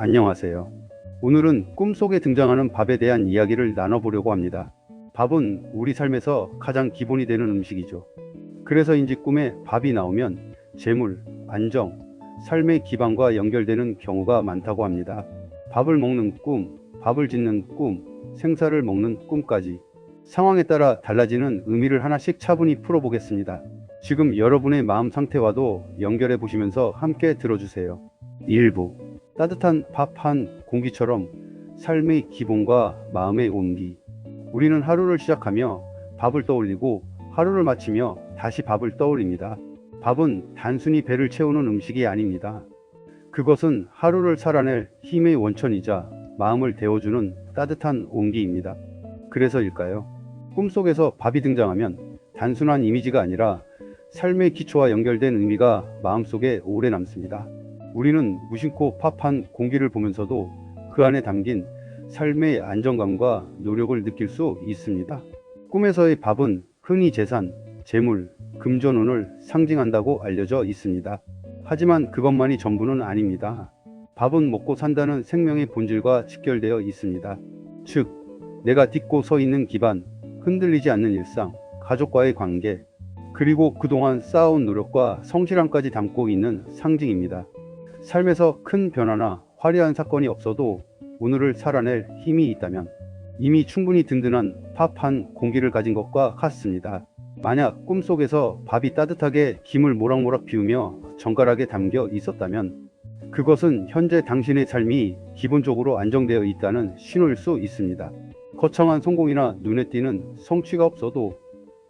안녕하세요. 오늘은 꿈속에 등장하는 밥에 대한 이야기를 나눠보려고 합니다. 밥은 우리 삶에서 가장 기본이 되는 음식이죠. 그래서인지 꿈에 밥이 나오면 재물, 안정, 삶의 기반과 연결되는 경우가 많다고 합니다. 밥을 먹는 꿈, 밥을 짓는 꿈, 생사를 먹는 꿈까지 상황에 따라 달라지는 의미를 하나씩 차분히 풀어보겠습니다. 지금 여러분의 마음 상태와도 연결해 보시면서 함께 들어주세요. 1부 따뜻한 밥 한 공기처럼 삶의 기본과 마음의 온기. 우리는 하루를 시작하며 밥을 떠올리고 하루를 마치며 다시 밥을 떠올립니다. 밥은 단순히 배를 채우는 음식이 아닙니다. 그것은 하루를 살아낼 힘의 원천이자 마음을 데워주는 따뜻한 온기입니다. 그래서일까요? 꿈속에서 밥이 등장하면 단순한 이미지가 아니라 삶의 기초와 연결된 의미가 마음속에 오래 남습니다. 우리는 무심코 밥 한 공기를 보면서도 그 안에 담긴 삶의 안정감과 노력을 느낄 수 있습니다. 꿈에서의 밥은 흔히 재산, 재물, 금전운을 상징한다고 알려져 있습니다. 하지만 그것만이 전부는 아닙니다. 밥은 먹고 산다는 생명의 본질과 직결되어 있습니다. 즉, 내가 딛고 서 있는 기반, 흔들리지 않는 일상, 가족과의 관계, 그리고 그동안 쌓아온 노력과 성실함까지 담고 있는 상징입니다. 삶에서 큰 변화나 화려한 사건이 없어도 오늘을 살아낼 힘이 있다면 이미 충분히 든든한 밥 한 공기를 가진 것과 같습니다. 만약 꿈속에서 밥이 따뜻하게 김을 모락모락 비우며 정갈하게 담겨 있었다면 그것은 현재 당신의 삶이 기본적으로 안정되어 있다는 신호일 수 있습니다. 거창한 성공이나 눈에 띄는 성취가 없어도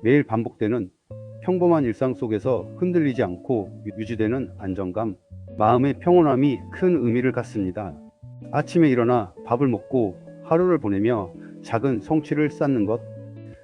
매일 반복되는 평범한 일상 속에서 흔들리지 않고 유지되는 안정감, 마음의 평온함이 큰 의미를 갖습니다. 아침에 일어나 밥을 먹고 하루를 보내며 작은 성취를 쌓는 것,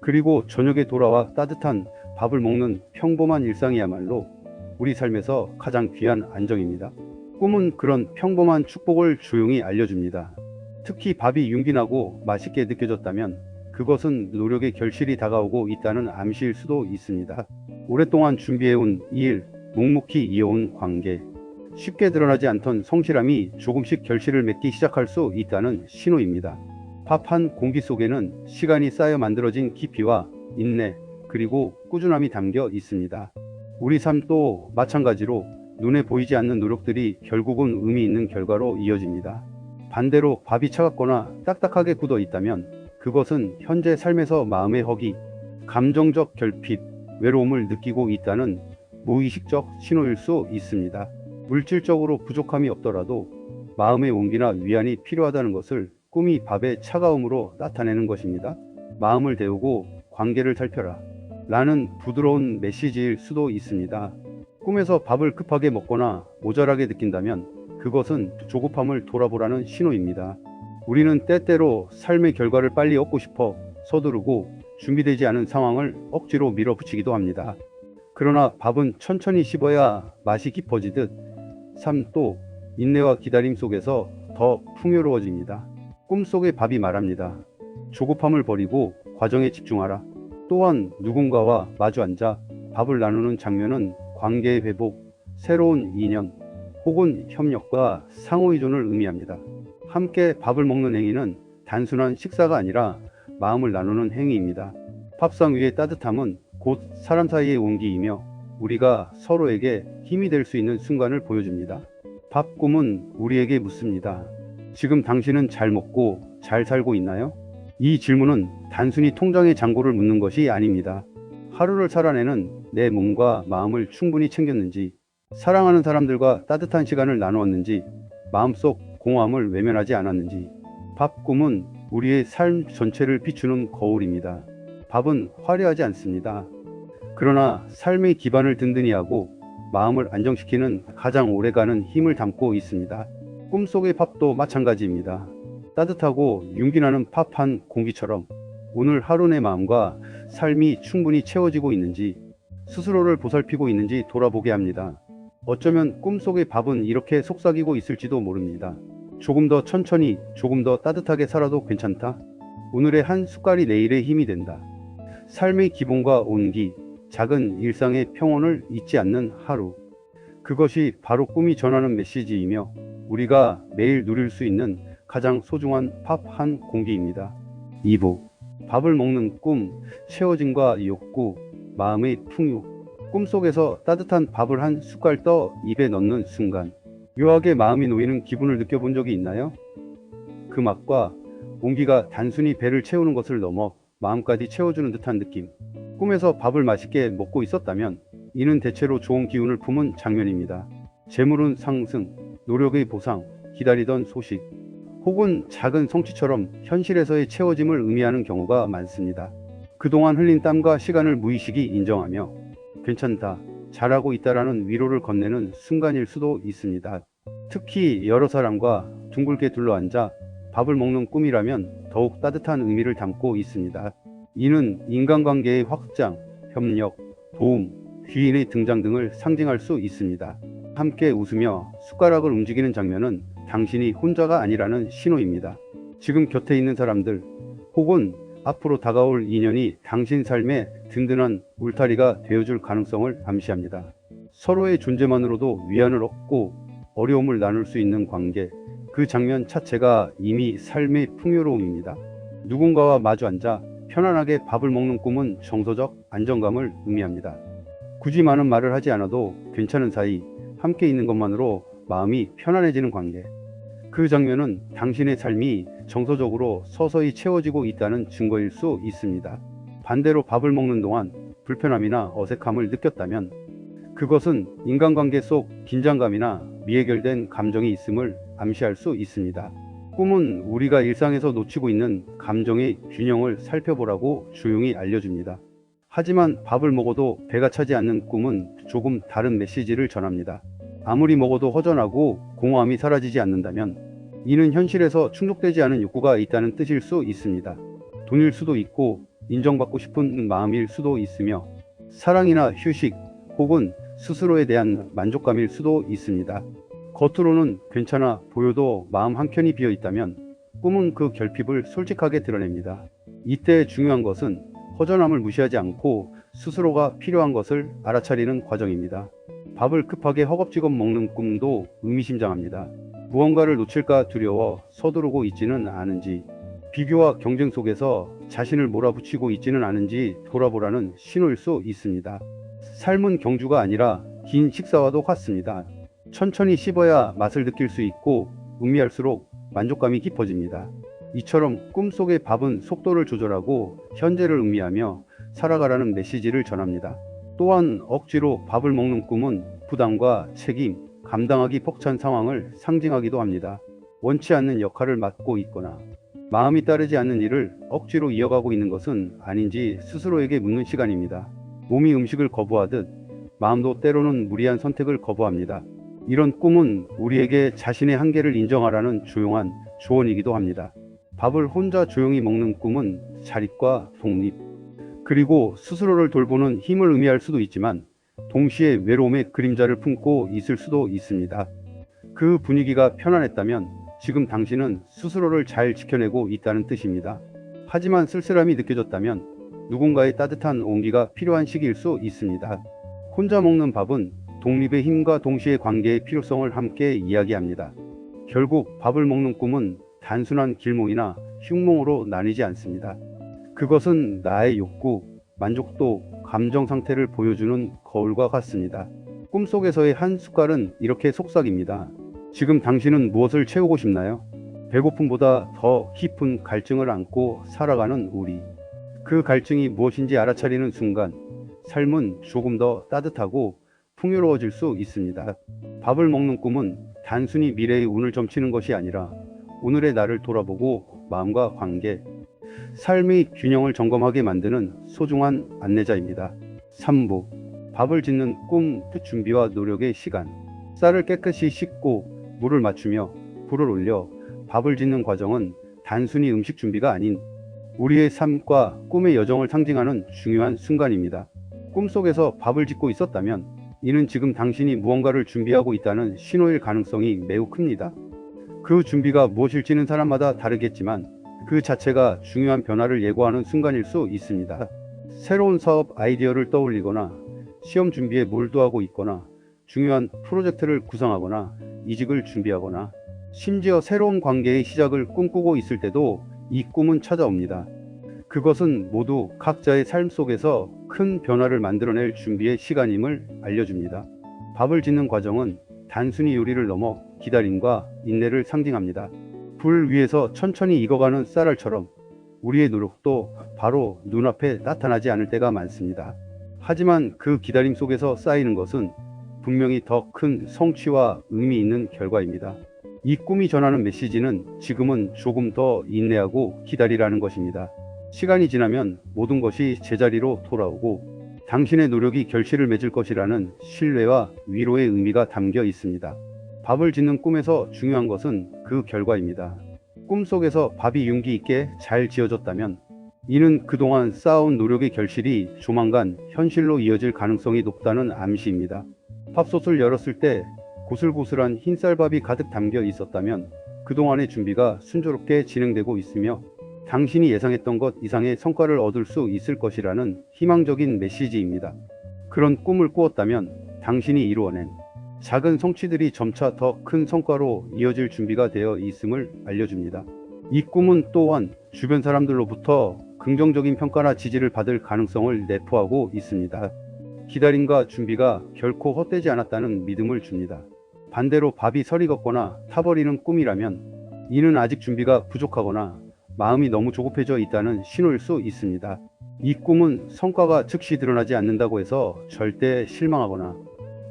그리고 저녁에 돌아와 따뜻한 밥을 먹는 평범한 일상이야말로 우리 삶에서 가장 귀한 안정입니다. 꿈은 그런 평범한 축복을 조용히 알려줍니다. 특히 밥이 윤기나고 맛있게 느껴졌다면 그것은 노력의 결실이 다가오고 있다는 암시일 수도 있습니다. 오랫동안 준비해온 일, 묵묵히 이어온 관계, 쉽게 드러나지 않던 성실함이 조금씩 결실을 맺기 시작할 수 있다는 신호입니다. 밥 한 공기 속에는 시간이 쌓여 만들어진 깊이와 인내, 그리고 꾸준함이 담겨 있습니다. 우리 삶도 마찬가지로 눈에 보이지 않는 노력들이 결국은 의미 있는 결과로 이어집니다. 반대로 밥이 차갑거나 딱딱하게 굳어 있다면 그것은 현재 삶에서 마음의 허기, 감정적 결핍, 외로움을 느끼고 있다는 무의식적 신호일 수 있습니다. 물질적으로 부족함이 없더라도 마음의 온기나 위안이 필요하다는 것을 꿈이 밥의 차가움으로 나타내는 것입니다. 마음을 데우고 관계를 살펴라 라는 부드러운 메시지일 수도 있습니다. 꿈에서 밥을 급하게 먹거나 모자라게 느낀다면 그것은 조급함을 돌아보라는 신호입니다. 우리는 때때로 삶의 결과를 빨리 얻고 싶어 서두르고 준비되지 않은 상황을 억지로 밀어붙이기도 합니다. 그러나 밥은 천천히 씹어야 맛이 깊어지듯 삶도 인내와 기다림 속에서 더 풍요로워집니다. 꿈속의 밥이 말합니다. 조급함을 버리고 과정에 집중하라. 또한 누군가와 마주 앉아 밥을 나누는 장면은 관계의 회복, 새로운 인연, 혹은 협력과 상호의존을 의미합니다. 함께 밥을 먹는 행위는 단순한 식사가 아니라 마음을 나누는 행위입니다. 밥상 위의 따뜻함은 곧 사람 사이의 온기이며 우리가 서로에게 힘이 될 수 있는 순간을 보여줍니다. 밥 꿈은 우리에게 묻습니다. 지금 당신은 잘 먹고 잘 살고 있나요? 이 질문은 단순히 통장의 잔고를 묻는 것이 아닙니다. 하루를 살아내는 내 몸과 마음을 충분히 챙겼는지, 사랑하는 사람들과 따뜻한 시간을 나누었는지, 마음속 공허함을 외면하지 않았는지. 밥 꿈은 우리의 삶 전체를 비추는 거울입니다. 밥은 화려하지 않습니다. 그러나 삶의 기반을 든든히 하고 마음을 안정시키는 가장 오래가는 힘을 담고 있습니다. 꿈속의 밥도 마찬가지입니다. 따뜻하고 윤기나는 밥 한 공기처럼 오늘 하루 내 마음과 삶이 충분히 채워지고 있는지, 스스로를 보살피고 있는지 돌아보게 합니다. 어쩌면 꿈속의 밥은 이렇게 속삭이고 있을지도 모릅니다. 조금 더 천천히, 조금 더 따뜻하게 살아도 괜찮다. 오늘의 한 숟갈이 내일의 힘이 된다. 삶의 기본과 온기, 작은 일상의 평온을 잊지 않는 하루. 그것이 바로 꿈이 전하는 메시지이며 우리가 매일 누릴 수 있는 가장 소중한 밥 한 공기입니다. 2부 밥을 먹는 꿈, 채워짐과 욕구, 마음의 풍요. 꿈속에서 따뜻한 밥을 한 숟갈 떠 입에 넣는 순간 묘하게 마음이 놓이는 기분을 느껴본 적이 있나요? 그 맛과 온기가 단순히 배를 채우는 것을 넘어 마음까지 채워주는 듯한 느낌. 꿈에서 밥을 맛있게 먹고 있었다면 이는 대체로 좋은 기운을 품은 장면입니다. 재물운 상승, 노력의 보상, 기다리던 소식, 혹은 작은 성취처럼 현실에서의 채워짐을 의미하는 경우가 많습니다. 그동안 흘린 땀과 시간을 무의식이 인정하며 괜찮다, 잘하고 있다라는 위로를 건네는 순간일 수도 있습니다. 특히 여러 사람과 둥글게 둘러앉아 밥을 먹는 꿈이라면 더욱 따뜻한 의미를 담고 있습니다. 이는 인간관계의 확장, 협력, 도움, 귀인의 등장 등을 상징할 수 있습니다. 함께 웃으며 숟가락을 움직이는 장면은 당신이 혼자가 아니라는 신호입니다. 지금 곁에 있는 사람들 혹은 앞으로 다가올 인연이 당신 삶의 든든한 울타리가 되어줄 가능성을 암시합니다. 서로의 존재만으로도 위안을 얻고 어려움을 나눌 수 있는 관계, 그 장면 자체가 이미 삶의 풍요로움입니다. 누군가와 마주 앉아 편안하게 밥을 먹는 꿈은 정서적 안정감을 의미합니다. 굳이 많은 말을 하지 않아도 괜찮은 사이, 함께 있는 것만으로 마음이 편안해지는 관계. 그 장면은 당신의 삶이 정서적으로 서서히 채워지고 있다는 증거일 수 있습니다. 반대로 밥을 먹는 동안 불편함이나 어색함을 느꼈다면 그것은 인간관계 속 긴장감이나 미해결된 감정이 있음을 암시할 수 있습니다. 꿈은 우리가 일상에서 놓치고 있는 감정의 균형을 살펴보라고 조용히 알려줍니다. 하지만 밥을 먹어도 배가 차지 않는 꿈은 조금 다른 메시지를 전합니다. 아무리 먹어도 허전하고 공허함이 사라지지 않는다면 이는 현실에서 충족되지 않은 욕구가 있다는 뜻일 수 있습니다. 돈일 수도 있고 인정받고 싶은 마음일 수도 있으며 사랑이나 휴식 혹은 스스로에 대한 만족감일 수도 있습니다. 겉으로는 괜찮아 보여도 마음 한켠이 비어 있다면 꿈은 그 결핍을 솔직하게 드러냅니다. 이때 중요한 것은 허전함을 무시하지 않고 스스로가 필요한 것을 알아차리는 과정입니다. 밥을 급하게 허겁지겁 먹는 꿈도 의미심장합니다. 무언가를 놓칠까 두려워 서두르고 있지는 않은지, 비교와 경쟁 속에서 자신을 몰아붙이고 있지는 않은지 돌아보라는 신호일 수 있습니다. 삶은 경주가 아니라 긴 식사와도 같습니다. 천천히 씹어야 맛을 느낄 수 있고 음미할수록 만족감이 깊어집니다. 이처럼 꿈속의 밥은 속도를 조절하고 현재를 의미하며 살아가라는 메시지를 전합니다. 또한 억지로 밥을 먹는 꿈은 부담과 책임, 감당하기 벅찬 상황을 상징하기도 합니다. 원치 않는 역할을 맡고 있거나 마음이 따르지 않는 일을 억지로 이어가고 있는 것은 아닌지 스스로에게 묻는 시간입니다. 몸이 음식을 거부하듯 마음도 때로는 무리한 선택을 거부합니다. 이런 꿈은 우리에게 자신의 한계를 인정하라는 조용한 조언이기도 합니다. 밥을 혼자 조용히 먹는 꿈은 자립과 독립, 그리고 스스로를 돌보는 힘을 의미할 수도 있지만 동시에 외로움의 그림자를 품고 있을 수도 있습니다. 그 분위기가 편안했다면 지금 당신은 스스로를 잘 지켜내고 있다는 뜻입니다. 하지만 쓸쓸함이 느껴졌다면 누군가의 따뜻한 온기가 필요한 시기일 수 있습니다. 혼자 먹는 밥은 독립의 힘과 동시에 관계의 필요성을 함께 이야기합니다. 결국 밥을 먹는 꿈은 단순한 길몽이나 흉몽으로 나뉘지 않습니다. 그것은 나의 욕구, 만족도, 감정 상태를 보여주는 거울과 같습니다. 꿈속에서의 한 숟갈은 이렇게 속삭입니다. 지금 당신은 무엇을 채우고 싶나요? 배고픔보다 더 깊은 갈증을 안고 살아가는 우리. 그 갈증이 무엇인지 알아차리는 순간 삶은 조금 더 따뜻하고 풍요로워질 수 있습니다. 밥을 먹는 꿈은 단순히 미래의 운을 점치는 것이 아니라 오늘의 나를 돌아보고 마음과 관계, 삶의 균형을 점검하게 만드는 소중한 안내자입니다. 3부 밥을 짓는 꿈 준비와 노력의 시간. 쌀을 깨끗이 씻고 물을 맞추며 불을 올려 밥을 짓는 과정은 단순히 음식 준비가 아닌 우리의 삶과 꿈의 여정을 상징하는 중요한 순간입니다. 꿈속에서 밥을 짓고 있었다면 이는 지금 당신이 무언가를 준비하고 있다는 신호일 가능성이 매우 큽니다. 그 준비가 무엇일지는 사람마다 다르겠지만 그 자체가 중요한 변화를 예고하는 순간일 수 있습니다. 새로운 사업 아이디어를 떠올리거나 시험 준비에 몰두하고 있거나 중요한 프로젝트를 구상하거나 이직을 준비하거나 심지어 새로운 관계의 시작을 꿈꾸고 있을 때도 이 꿈은 찾아옵니다. 그것은 모두 각자의 삶 속에서 큰 변화를 만들어낼 준비의 시간임을 알려줍니다. 밥을 짓는 과정은 단순히 요리를 넘어 기다림과 인내를 상징합니다. 불 위에서 천천히 익어가는 쌀알처럼 우리의 노력도 바로 눈앞에 나타나지 않을 때가 많습니다. 하지만 그 기다림 속에서 쌓이는 것은 분명히 더 큰 성취와 의미 있는 결과입니다. 이 꿈이 전하는 메시지는 지금은 조금 더 인내하고 기다리라는 것입니다. 시간이 지나면 모든 것이 제자리로 돌아오고 당신의 노력이 결실을 맺을 것이라는 신뢰와 위로의 의미가 담겨 있습니다. 밥을 짓는 꿈에서 중요한 것은 그 결과입니다. 꿈속에서 밥이 윤기 있게 잘 지어졌다면 이는 그동안 쌓아온 노력의 결실이 조만간 현실로 이어질 가능성이 높다는 암시입니다. 밥솥을 열었을 때 고슬고슬한 흰쌀밥이 가득 담겨 있었다면 그동안의 준비가 순조롭게 진행되고 있으며 당신이 예상했던 것 이상의 성과를 얻을 수 있을 것이라는 희망적인 메시지입니다. 그런 꿈을 꾸었다면 당신이 이루어낸 작은 성취들이 점차 더 큰 성과로 이어질 준비가 되어 있음을 알려줍니다. 이 꿈은 또한 주변 사람들로부터 긍정적인 평가나 지지를 받을 가능성을 내포하고 있습니다. 기다림과 준비가 결코 헛되지 않았다는 믿음을 줍니다. 반대로 밥이 설익었거나 타버리는 꿈이라면 이는 아직 준비가 부족하거나 마음이 너무 조급해져 있다는 신호일 수 있습니다. 이 꿈은 성과가 즉시 드러나지 않는다고 해서 절대 실망하거나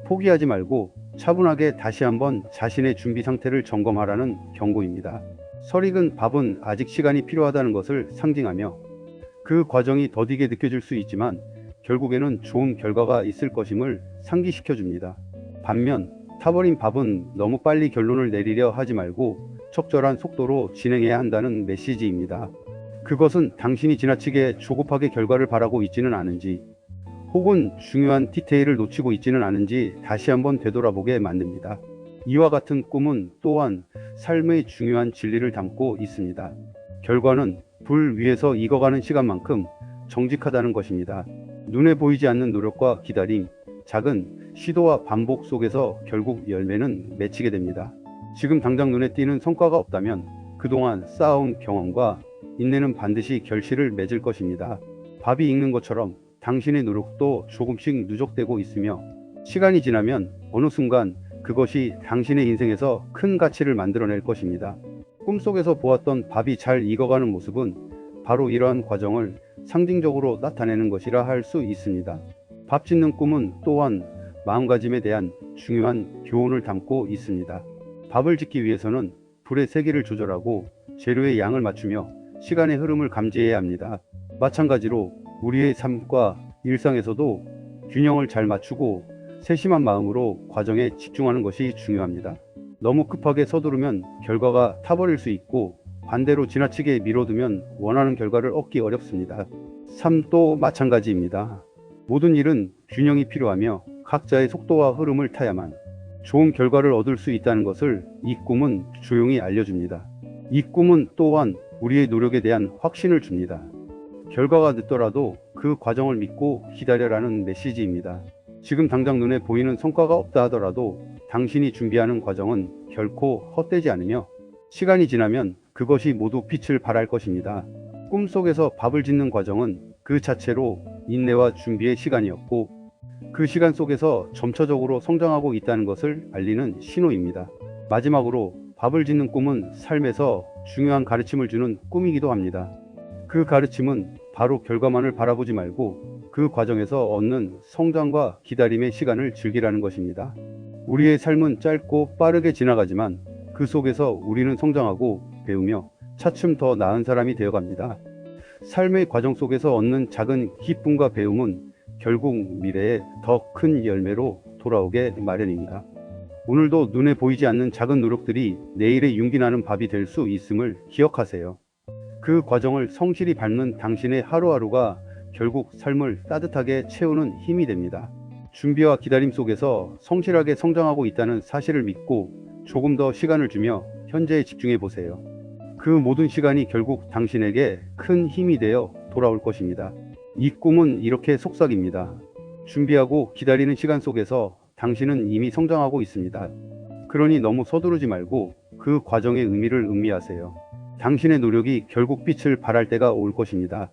포기하지 말고 차분하게 다시 한번 자신의 준비 상태를 점검하라는 경고입니다. 설익은 밥은 아직 시간이 필요하다는 것을 상징하며 그 과정이 더디게 느껴질 수 있지만 결국에는 좋은 결과가 있을 것임을 상기시켜 줍니다. 반면 타버린 밥은 너무 빨리 결론을 내리려 하지 말고 적절한 속도로 진행해야 한다는 메시지입니다. 그것은 당신이 지나치게 조급하게 결과를 바라고 있지는 않은지 혹은 중요한 디테일을 놓치고 있지는 않은지 다시 한번 되돌아보게 만듭니다. 이와 같은 꿈은 또한 삶의 중요한 진리를 담고 있습니다. 결과는 불 위에서 익어가는 시간만큼 정직하다는 것입니다. 눈에 보이지 않는 노력과 기다림, 작은 시도와 반복 속에서 결국 열매는 맺히게 됩니다. 지금 당장 눈에 띄는 성과가 없다면 그동안 쌓아온 경험과 인내는 반드시 결실을 맺을 것입니다. 밥이 익는 것처럼 당신의 노력도 조금씩 누적되고 있으며 시간이 지나면 어느 순간 그것이 당신의 인생에서 큰 가치를 만들어낼 것입니다. 꿈속에서 보았던 밥이 잘 익어가는 모습은 바로 이러한 과정을 상징적으로 나타내는 것이라 할 수 있습니다. 밥 짓는 꿈은 또한 마음가짐에 대한 중요한 교훈을 담고 있습니다. 밥을 짓기 위해서는 불의 세기를 조절하고 재료의 양을 맞추며 시간의 흐름을 감지해야 합니다. 마찬가지로 우리의 삶과 일상에서도 균형을 잘 맞추고 세심한 마음으로 과정에 집중하는 것이 중요합니다. 너무 급하게 서두르면 결과가 타버릴 수 있고 반대로 지나치게 미뤄두면 원하는 결과를 얻기 어렵습니다. 삶도 마찬가지입니다. 모든 일은 균형이 필요하며 각자의 속도와 흐름을 타야만 좋은 결과를 얻을 수 있다는 것을 이 꿈은 조용히 알려줍니다. 이 꿈은 또한 우리의 노력에 대한 확신을 줍니다. 결과가 늦더라도 그 과정을 믿고 기다려라는 메시지입니다. 지금 당장 눈에 보이는 성과가 없다 하더라도 당신이 준비하는 과정은 결코 헛되지 않으며 시간이 지나면 그것이 모두 빛을 발할 것입니다. 꿈속에서 밥을 짓는 과정은 그 자체로 인내와 준비의 시간이었고 그 시간 속에서 점차적으로 성장하고 있다는 것을 알리는 신호입니다. 마지막으로 밥을 짓는 꿈은 삶에서 중요한 가르침을 주는 꿈이기도 합니다. 그 가르침은 바로 결과만을 바라보지 말고 그 과정에서 얻는 성장과 기다림의 시간을 즐기라는 것입니다. 우리의 삶은 짧고 빠르게 지나가지만 그 속에서 우리는 성장하고 배우며 차츰 더 나은 사람이 되어갑니다. 삶의 과정 속에서 얻는 작은 기쁨과 배움은 결국 미래에 더 큰 열매로 돌아오게 마련입니다. 오늘도 눈에 보이지 않는 작은 노력들이 내일의 윤기 나는 밥이 될 수 있음을 기억하세요. 그 과정을 성실히 밟는 당신의 하루하루가 결국 삶을 따뜻하게 채우는 힘이 됩니다. 준비와 기다림 속에서 성실하게 성장하고 있다는 사실을 믿고 조금 더 시간을 주며 현재에 집중해 보세요. 그 모든 시간이 결국 당신에게 큰 힘이 되어 돌아올 것입니다. 이 꿈은 이렇게 속삭입니다. 준비하고 기다리는 시간 속에서 당신은 이미 성장하고 있습니다. 그러니 너무 서두르지 말고 그 과정의 의미를 음미하세요. 당신의 노력이 결국 빛을 발할 때가 올 것입니다.